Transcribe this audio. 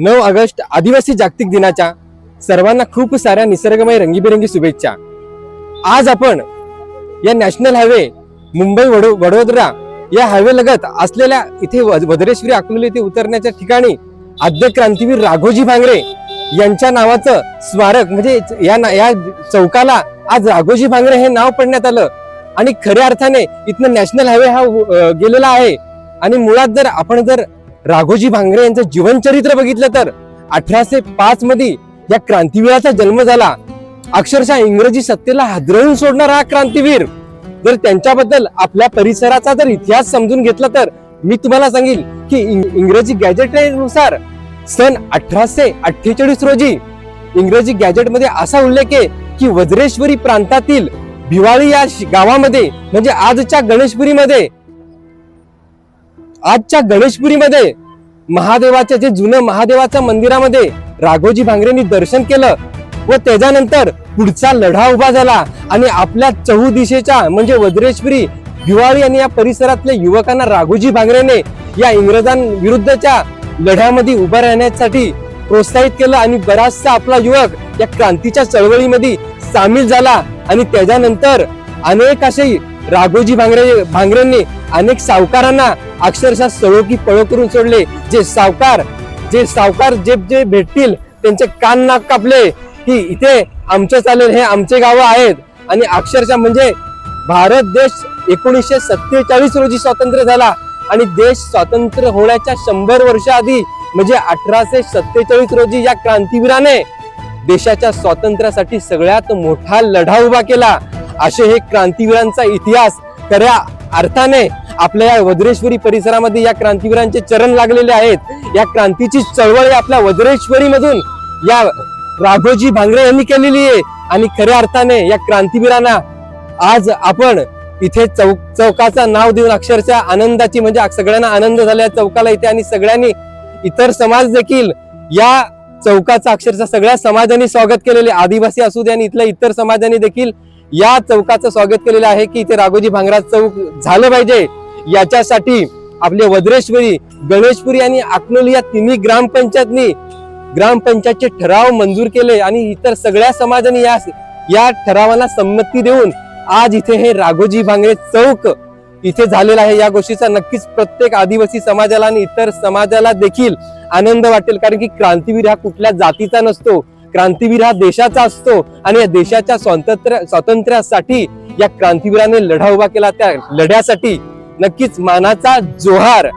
9 August आदिवासी जागतिक दिनाच्या सर्वांना खूप साऱ्या निसर्गमय रंगीबेरंगी शुभेच्छा। आज आपण या नॅशनल हायवे मुंबई वडोदरा या हायवे लगत असलेल्या इथे वज्रेश्वरी अकलूज येथे उतरण्याच्या ठिकाणी आद्य क्रांतीवीर राघोजी भांगरे यांच्या नावाचं स्मारक म्हणजे या चौकाला आज राघोजी भांगरे हे नाव पडण्यात आलं आणि खऱ्या अर्थाने इथनं नॅशनल हायवे हा गेलेला आहे। आणि मुळात जर आपण राघोजी भांगरे यांचं जीवनचरित्र बघितलं तर 1805 मध्ये या क्रांतीवीराचा जन्म झाला। अक्षरशः इंग्रजी सत्तेला हादरवून सोडणारा हा क्रांतीवीर। जर त्यांच्याबद्दल आपल्या परिसराचा जर इतिहास समजून घेतला तर मी तुम्हाला सांगेल की इंग्रजी गॅजेट नुसार सन 1848 रोजी इंग्रजी गॅजेट मध्ये असा उल्लेख आहे की वज्रेश्वरी प्रांतातील भिवाळी या गावामध्ये म्हणजे आजच्या गणेशपुरीमध्ये महादेवाच्या जे जुनं महादेवाच्या मंदिरामध्ये राघोजी भांगरेंनी दर्शन केलं व त्याच्यानंतर पुढचा लढा उभा झाला आणि आपल्या चहूदिशेच्या म्हणजे वज्रेश्वरी भिवाळी आणि या परिसरातल्या युवकांना राघोजी भांगरेने या इंग्रजांविरुद्धच्या लढ्यामध्ये उभा राहण्यासाठी प्रोत्साहित केलं आणि बराचसा आपला युवक या क्रांतीच्या चळवळीमध्ये सामील झाला। आणि त्याच्यानंतर अनेक असे राघोजी भांगरेंनी अनेक सावकारांना अक्षरशः सळो की पळो करून सोडले। जे सावकार जे भेटतील त्यांचे कान नाक कापले की इथे आमचं चालेल, हे आमचे गाव आहेत। आणि अक्षरशः म्हणजे भारत देश 1947 रोजी स्वतंत्र झाला आणि देश स्वतंत्र होण्याच्या 100 वर्ष आधी म्हणजे 1847 रोजी या क्रांतीवीराने देशाच्या स्वातंत्र्यासाठी सगळ्यात मोठा लढा उभा केला। असे हे क्रांतीवीरांचा इतिहास खऱ्या अर्थाने आपल्या या वज्रेश्वरी परिसरामध्ये या क्रांतीवीरांचे चरण लागलेले आहेत। या क्रांतीची चळवळ आपल्या वज्रेश्वरी मधून या राघोजी भांगरे यांनी केलेली आहे आणि खऱ्या अर्थाने या क्रांतीवीरांना आज आपण इथे चौकाचं नाव देऊन अक्षरशः आनंदाची म्हणजे सगळ्यांना आनंद झाला चौकाला इथे। आणि सगळ्यांनी इतर समाज देखील या चौकाचं अक्षरशः सगळ्या समाजाने स्वागत केलेले, आदिवासी असू दे आणि इथल्या इतर समाजाने देखील या चौकाचं स्वागत केलेलं आहे की इथे राघोजी भांगरा चौक झालं पाहिजे। याच्यासाठी आपले वज्रेश्वरी, गणेशपुरी आणि अकलोली या तिन्ही ग्रामपंचायतचे ठराव मंजूर केले आणि इतर सगळ्या समाजाने या ठरावाला संमती देऊन आज इथे हे राघोजी भांगरे चौक इथे झालेला आहे। या गोष्टीचा नक्कीच प्रत्येक आदिवासी समाजाला आणि इतर समाजाला देखील आनंद वाटेल, कारण की क्रांतीवीर हा कुठल्या जातीचा नसतो, क्रांतीवीर हा देशाचा असतो आणि या देशाच्या स्वातंत्र्यासाठी या क्रांतीवीराने लढा उभा केला। त्या लढ्यासाठी नक्कीच मानाचा जोहार।